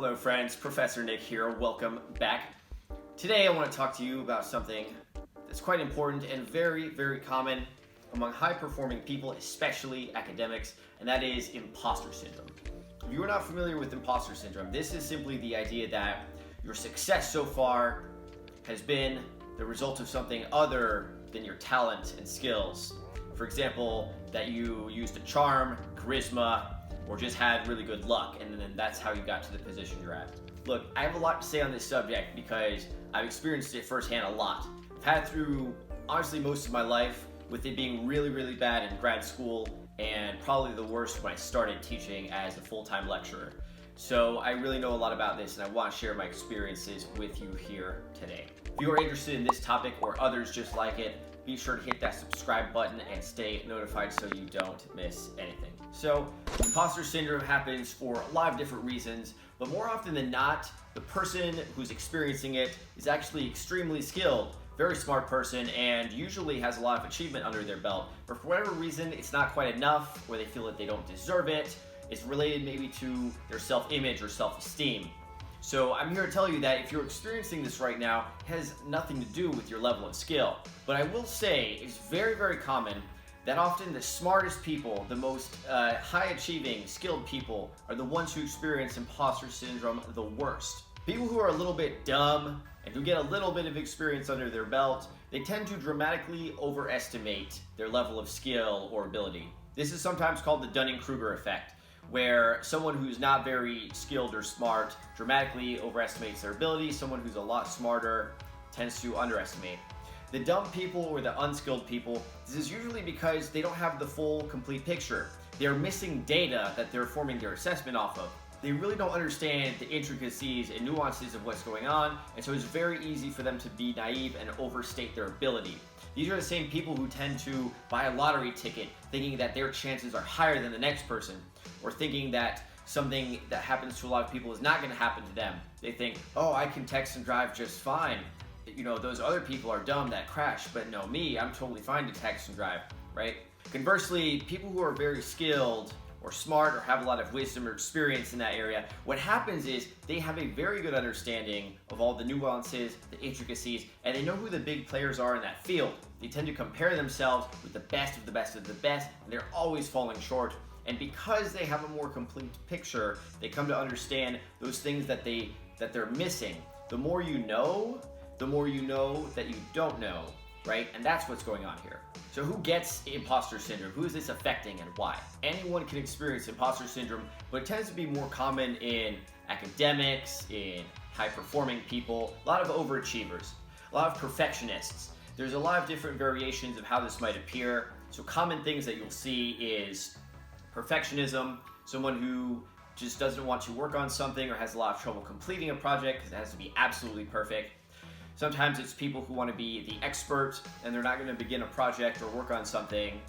Hello friends, Professor Nick here, welcome back. Today I want to talk to you about something that's quite important and very common among high-performing people, especially academics, and that is imposter syndrome. If you are not familiar with imposter syndrome, this is simply the idea that your success so far has been the result of something other than your talent and skills. For example, that you used a charm, charisma, or just had really good luck, and then that's how you got to the position you're at. Look, I have a lot to say on this subject because I've experienced it firsthand a lot. I've had it through, honestly, most of my life, with it being really bad in grad school, and probably the worst when I started teaching as a full-time lecturer. So I really know a lot about this, and I want to share my experiences with you here today. If you are interested in this topic or others just like it, be sure to hit that subscribe button and stay notified so you don't miss anything. So, imposter syndrome happens for a lot of different reasons, but more often than not, the person who's experiencing it is actually extremely skilled, very smart person, and usually has a lot of achievement under their belt, but for whatever reason, it's not quite enough, or they feel that they don't deserve it. It's related maybe to their self-image or self-esteem. So I'm here to tell you that if you're experiencing this right now, it has nothing to do with your level of skill. But I will say it's very common that often the smartest people, the most high-achieving, skilled people are the ones who experience imposter syndrome the worst. People who are a little bit dumb and who get a little bit of experience under their belt, they tend to dramatically overestimate their level of skill or ability. This is sometimes called the Dunning-Kruger effect, where someone who's not very skilled or smart dramatically overestimates their ability. Someone who's a lot smarter tends to underestimate. The dumb people or the unskilled people, this is usually because they don't have the full, complete picture. They're missing data that they're forming their assessment off of. They really don't understand the intricacies and nuances of what's going on, and so it's very easy for them to be naive and overstate their ability. These are the same people who tend to buy a lottery ticket thinking that their chances are higher than the next person, or thinking that something that happens to a lot of people is not going to happen to them. They think, oh, I can text and drive just fine. You know, those other people are dumb that crash, but no, me, I'm totally fine to text and drive, right? Conversely, people who are very skilled or smart or have a lot of wisdom or experience in that area, what happens is they have a very good understanding of all the nuances, the intricacies, and they know who the big players are in that field. They tend to compare themselves with the best of the best of the best, and they're always falling short. And because they have a more complete picture, they come to understand those things that they're missing. The more you know that you don't know, right? And that's what's going on here. So who gets imposter syndrome? Who is this affecting and why? Anyone can experience imposter syndrome, but it tends to be more common in academics, in high-performing people, a lot of overachievers, a lot of perfectionists. There's a lot of different variations of how this might appear. So common things that you'll see is perfectionism, someone who just doesn't want to work on something or has a lot of trouble completing a project because it has to be absolutely perfect. Sometimes it's people who want to be the expert and they're not going to begin a project or work on something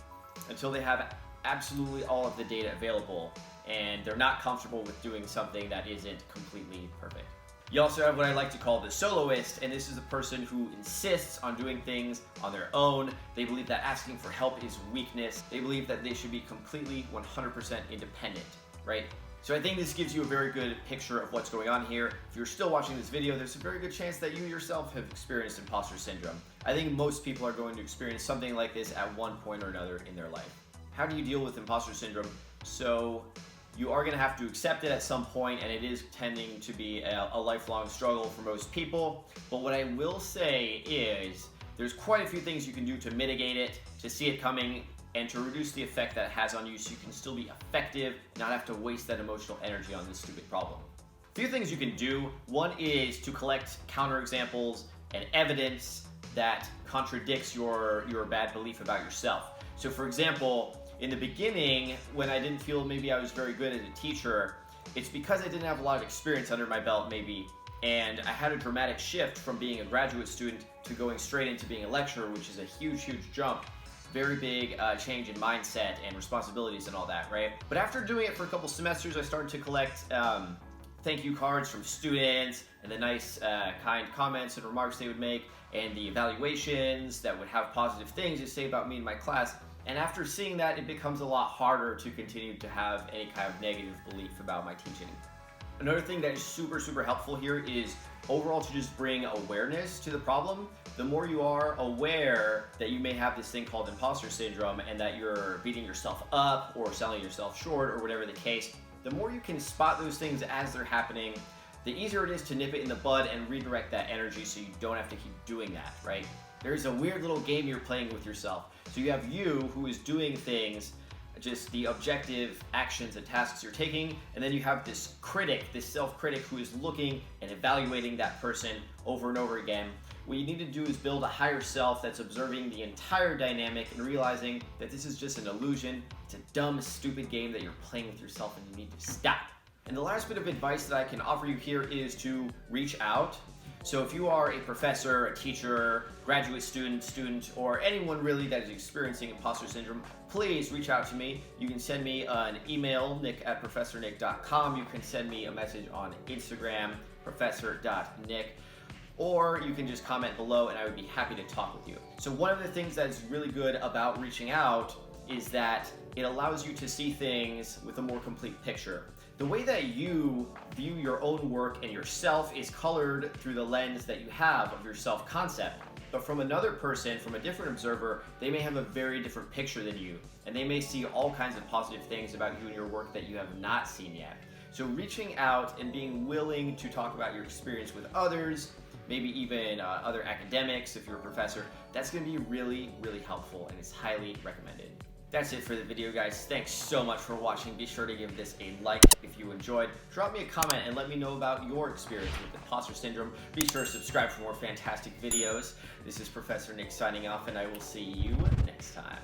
until they have absolutely all of the data available, and they're not comfortable with doing something that isn't completely perfect. You also have what I like to call the soloist, and this is a person who insists on doing things on their own. They believe that asking for help is weakness. They believe that they should be completely 100% independent, right? So I think this gives you a very good picture of what's going on here. If you're still watching this video, there's a very good chance that you yourself have experienced imposter syndrome. I think most people are going to experience something like this at one point or another in their life. How do you deal with imposter syndrome? So you are going to have to accept it at some point, and it is tending to be a lifelong struggle for most people. But what I will say is there's quite a few things you can do to mitigate it, to see it coming, and to reduce the effect that it has on you so you can still be effective, not have to waste that emotional energy on this stupid problem. A few things you can do. One is to collect counterexamples and evidence that contradicts your bad belief about yourself. So for example, in the beginning, when I didn't feel maybe I was very good as a teacher, it's because I didn't have a lot of experience under my belt maybe, and I had a dramatic shift from being a graduate student to going straight into being a lecturer, which is a huge jump. Very big change in mindset and responsibilities and all that, right? But after doing it for a couple semesters, I started to collect thank you cards from students and the nice kind comments and remarks they would make, and the evaluations that would have positive things to say about me in my class. And after seeing that, it becomes a lot harder to continue to have any kind of negative belief about my teaching. Another thing that is super helpful here is overall to just bring awareness to the problem. The more you are aware that you may have this thing called imposter syndrome and that you're beating yourself up or selling yourself short or whatever the case, the more you can spot those things as they're happening, the easier it is to nip it in the bud and redirect that energy so you don't have to keep doing that, right? There's a weird little game you're playing with yourself. So you have you who is doing things, just the objective actions and tasks you're taking, and then you have this critic, this self-critic who is looking and evaluating that person over and over again. What you need to do is build a higher self that's observing the entire dynamic and realizing that this is just an illusion. It's a dumb, stupid game that you're playing with yourself and you need to stop. And the last bit of advice that I can offer you here is to reach out. So if you are a professor, a teacher, graduate student, or anyone really that is experiencing imposter syndrome, please reach out to me. You can send me an email, nick@professornick.com. You can send me a message on Instagram, professor.nick. Or you can just comment below and I would be happy to talk with you. So one of the things that's really good about reaching out is that it allows you to see things with a more complete picture. The way that you view your own work and yourself is colored through the lens that you have of your self-concept. But from another person, from a different observer, they may have a very different picture than you. And they may see all kinds of positive things about you and your work that you have not seen yet. So reaching out and being willing to talk about your experience with others, maybe even other academics if you're a professor, that's going to be really helpful and it's highly recommended. That's it for the video, guys. Thanks so much for watching. Be sure to give this a like if you enjoyed. Drop me a comment and let me know about your experience with imposter syndrome. Be sure to subscribe for more fantastic videos. This is Professor Nick signing off, and I will see you next time.